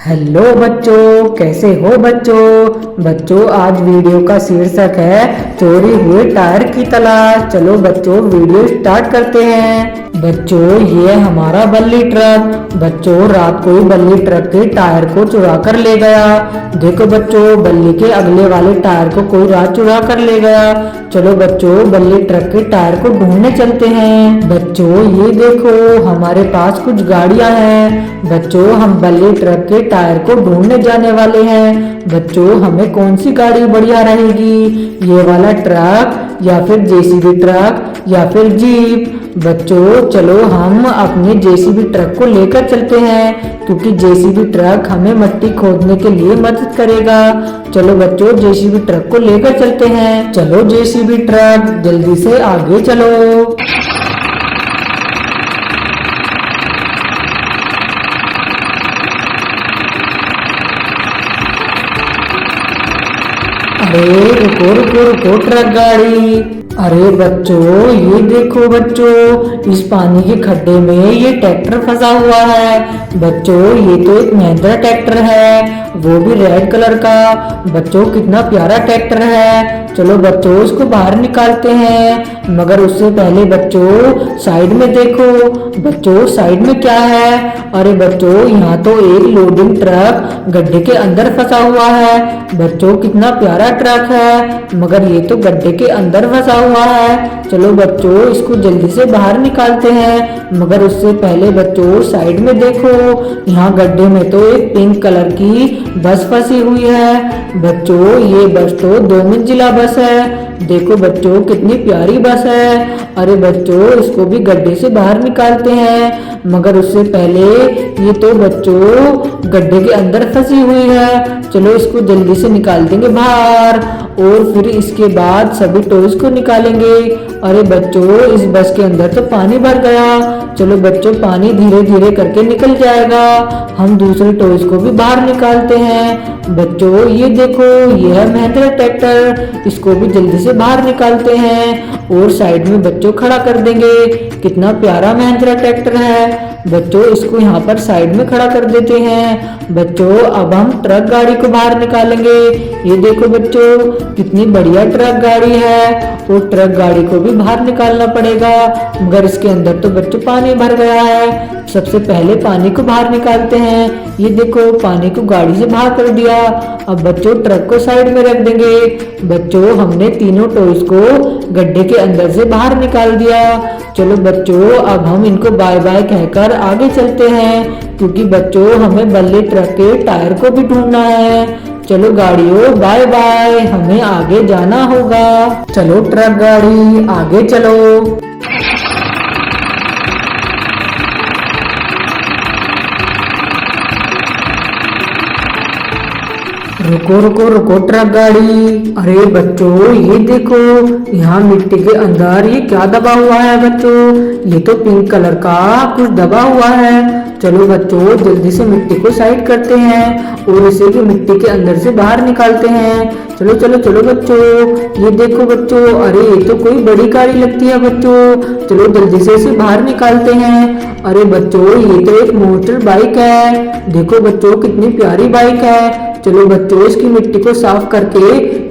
Hello बच्चों, कैसे हो बच्चों आज वीडियो का शीर्षक है चोरी हुए टायर की तलाश। चलो बच्चों वीडियो स्टार्ट करते हैं। बच्चों ये हमारा बल्ली ट्रक। बच्चों रात को ही बल्ली ट्रक के टायर को चुरा कर ले गया। देखो बच्चों बल्ली के अगले वाले टायर को कोई रात चुरा कर ले गया। चलो बच्चों बल्ली ट्रक के टायर को ढूंढने चलते हैं। बच्चों ये देखो हमारे पास कुछ गाड़ियां हैं। बच्चों हम बल्ली ट्रक के टायर को ढूंढने जाने वाले हैं। बच्चों हमें कौन सी गाड़ी बढ़िया रहेगी, ये वाला ट्रक या फिर जेसीबी ट्रक या फिर जीप। बच्चों चलो हम अपने जेसीबी ट्रक को लेकर चलते हैं, क्योंकि जेसीबी ट्रक हमें मिट्टी खोदने के लिए मदद करेगा। चलो बच्चों जेसीबी ट्रक को लेकर चलते हैं। चलो जेसीबी ट्रक जल्दी से आगे चलो। अरे रुको रुको रुको ट्रक गाड़ी। अरे बच्चों ये देखो बच्चों इस पानी के खड्डे में ये ट्रैक्टर फंसा हुआ है। बच्चों ये तो एक महिंद्रा ट्रैक्टर है, वो भी रेड कलर का। बच्चों कितना प्यारा ट्रैक्टर है। चलो बच्चों इसको बाहर निकालते हैं, मगर उससे पहले बच्चों साइड में देखो। बच्चों साइड में क्या है? अरे बच्चों यहाँ तो एक लोडिंग ट्रक गड्ढे के अंदर फंसा हुआ है। बच्चों कितना प्यारा ट्रक है, मगर ये तो गड्ढे के अंदर फंसा हुआ है। चलो बच्चों इसको जल्दी से बाहर निकालते हैं, मगर उससे पहले बच्चों साइड में देखो, यहाँ गड्ढे में तो एक पिंक कलर की बस फंसी हुई है। बच्चों ये बस तो 2 मंजिला बस है। देखो बच्चों कितनी प्यारी बस है। अरे बच्चों इसको भी गड्ढे से बाहर निकालते हैं, मगर उससे पहले ये तो बच्चों गड्ढे के अंदर फंसी हुई है। चलो इसको जल्दी से निकाल देंगे बाहर, और फिर इसके बाद सभी टॉयज को निकालेंगे। अरे बच्चों इस बस के अंदर तो पानी भर गया। चलो बच्चों पानी धीरे धीरे करके निकल जाएगा। हम दूसरे टॉयज को भी बाहर निकालते हैं। बच्चों ये देखो ये है महिंद्रा ट्रैक्टर, इसको भी जल्दी से बाहर निकालते हैं और साइड में बच्चों खड़ा कर देंगे। कितना प्यारा महिंद्रा ट्रैक्टर है। बच्चों इसको यहाँ पर साइड में खड़ा कर देते हैं। बच्चों अब हम ट्रक गाड़ी को बाहर निकालेंगे। ये देखो बच्चों कितनी बढ़िया ट्रक गाड़ी है, और ट्रक गाड़ी को भी बाहर निकालना पड़ेगा, मगर इसके अंदर तो बच्चों पानी भर गया है। सबसे पहले पानी को बाहर निकालते हैं। ये देखो पानी को गाड़ी से बाहर कर दिया। अब बच्चों ट्रक को साइड में रख देंगे। बच्चों हमने तीनों टॉयज को गड्ढे के अंदर से बाहर निकाल दिया। चलो बच्चों अब हम इनको बाय बाय कहकर आगे चलते हैं, क्योंकि बच्चों हमें बल्ले ट्रक के टायर को भी ढूंढना है। चलो गाड़ियों बाय बाय, हमें आगे जाना होगा। चलो ट्रक गाड़ी आगे चलो। रुको रुको रुको ट्रक गाड़ी। अरे बच्चों ये देखो यहाँ मिट्टी के अंदर ये क्या दबा हुआ है। बच्चों ये तो पिंक कलर का कुछ दबा हुआ है। चलो बच्चों जल्दी से मिट्टी को साइड करते हैं और इसे भी मिट्टी के अंदर से बाहर निकालते हैं। चलो चलो चलो बच्चों ये देखो बच्चों, अरे ये तो कोई बड़ी गाड़ी लगती है। बच्चों चलो जल्दी से इसे बाहर निकालते हैं। अरे बच्चों ये तो एक मोटर बाइक है। देखो बच्चों कितनी प्यारी बाइक है। चलो बच्चों इसकी मिट्टी को साफ करके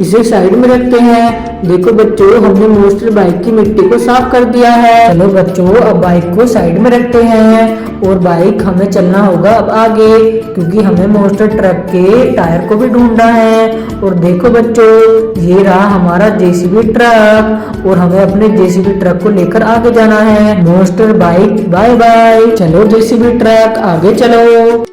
इसे साइड में रखते हैं। देखो बच्चों हमने मोस्टर बाइक की मिट्टी को साफ कर दिया है। चलो बच्चों अब बाइक को साइड में रखते हैं, और बाइक हमें चलना होगा अब आगे, क्योंकि हमें मोस्टर ट्रक के टायर को भी ढूंढना है। और देखो बच्चों ये रहा हमारा जेसीबी ट्रक, और हमें अपने जेसीबी ट्रक को लेकर आगे जाना है। मोस्टर बाइक बाय बाय। चलो जेसीबी ट्रक आगे चलो।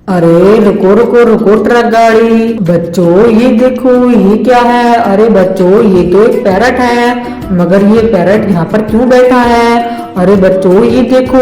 अरे रुको रुको रुको ट्रक गाड़ी। बच्चों ये देखो ये क्या है? अरे बच्चों ये तो एक पैरट है, मगर ये पैरट यहाँ पर क्यों बैठा है? अरे बच्चों ये देखो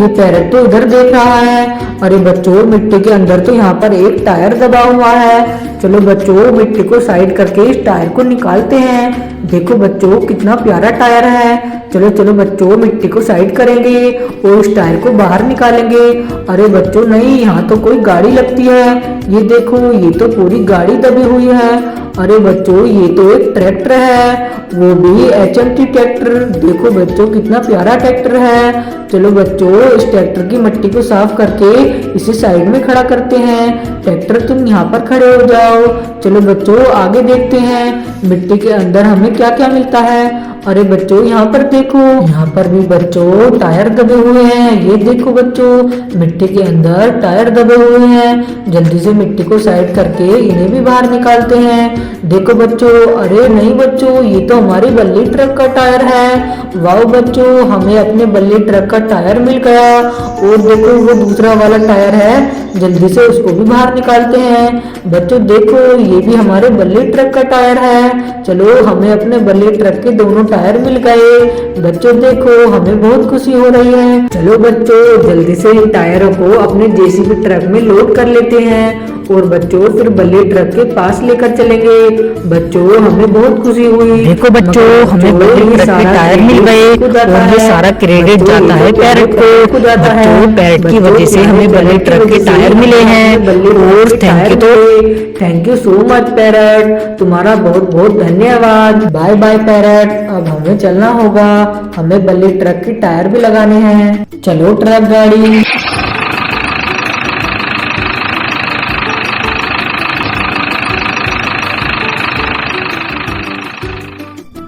ये पैरट तो इधर देख रहा है। अरे बच्चों मिट्टी के अंदर तो यहाँ पर एक टायर दबा हुआ है। चलो बच्चों मिट्टी को साइड करके इस टायर को निकालते हैं। देखो बच्चों कितना प्यारा टायर है। चलो चलो बच्चों मिट्टी को साइड करेंगे और इस टायर को बाहर निकालेंगे। अरे बच्चों नहीं यहाँ तो कोई गाड़ी लगती है। ये देखो ये तो पूरी गाड़ी दबी हुई है। अरे बच्चों ये तो एक ट्रैक्टर है, वो भी HMT ट्रैक्टर। देखो बच्चों कितना प्यारा ट्रैक्टर है। चलो बच्चों इस ट्रैक्टर की मिट्टी को साफ करके इसे साइड में खड़ा करते हैं। ट्रैक्टर तुम यहाँ पर खड़े हो जाओ। चलो बच्चों आगे देखते हैं मिट्टी के अंदर हमें क्या क्या मिलता है। अरे बच्चों यहाँ पर देखो, यहाँ पर भी बच्चों टायर दबे हुए हैं। ये देखो बच्चों मिट्टी के अंदर टायर दबे हुए हैं। जल्दी से मिट्टी को साइड करके इन्हें भी बाहर निकालते हैं। देखो बच्चों, अरे नहीं बच्चों ये तो हमारी बल्ली ट्रक का टायर है। वाह बच्चों हमें अपने बल्ली ट्रक का टायर मिल गया। और देखो वो दूसरा वाला टायर है, जल्दी से उसको भी बाहर निकालते हैं। बच्चों देखो ये भी हमारे बल्ली ट्रक का टायर है। चलो हमें अपने बल्ली ट्रक के दोनों टायर मिल गए। बच्चों देखो हमें बहुत खुशी हो रही है। चलो बच्चों जल्दी से इन टायरों को अपने JCB ट्रक में लोड कर लेते हैं और बच्चों फिर बल्ली ट्रक के पास लेकर चलेंगे। बच्चों हमें बहुत खुशी हुई। देखो बच्चों हमें बल्ली ट्रक के टायर मिल गए और ये सारा क्रेडिट जाता है पैरट को। बच्चों पैरट की वजह से हमें बल्ली ट्रक के टायर मिले हैं और thank you so much parrot, तुम्हारा बहुत बहुत धन्यवाद। बाय बाय पैरट, अब हमें चलना होगा, हमें बल्ली ट्रक के टायर भी लगाने हैं। चलो ट्रक गाड़ी।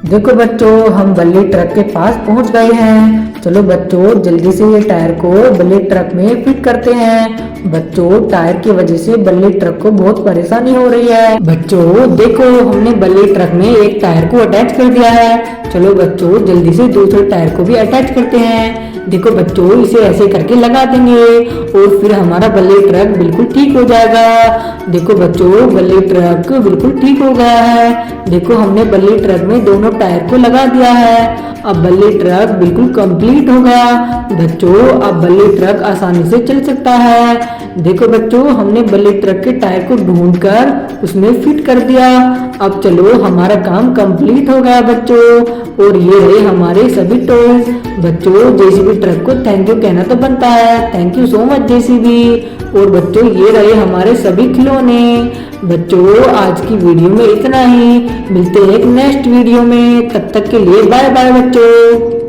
देखो बच्चों हम बल्ली ट्रक के पास पहुंच गए हैं। चलो बच्चों जल्दी से ये टायर को बल्ली ट्रक में फिट करते हैं। बच्चों टायर की वजह से बल्ली ट्रक को बहुत परेशानी हो रही है। बच्चों देखो हमने बल्ली ट्रक में एक टायर को अटैच कर दिया है। चलो बच्चों जल्दी से दूसरे टायर को भी अटैच करते हैं। देखो बच्चों इसे ऐसे करके लगा देंगे और फिर हमारा बल्ली ट्रक बिल्कुल ठीक हो जाएगा। देखो बच्चों बल्ली ट्रक बिल्कुल ठीक हो गया है। देखो हमने बल्ली ट्रक में दोनों टायर को लगा दिया है। अब बल्ली ट्रक बिल्कुल कंप्लीट हो गया। बच्चों अब बल्ली ट्रक आसानी से चल सकता है। देखो बच्चों हमने बल्ली ट्रक के टायर को ढूंढकर उसमें फिट कर दिया। अब चलो हमारा काम कंप्लीट हो गया बच्चों। और ये रहे हमारे सभी टॉयज। बच्चों JCB ट्रक को थैंक यू कहना तो बनता है। Thank you so much JCB। और बच्चों ये रहे हमारे सभी खिलौने। बच्चों आज की वीडियो में इतना ही, मिलते हैं एक नेक्स्ट वीडियो में, तब तक के लिए बाय बाय बच्चों।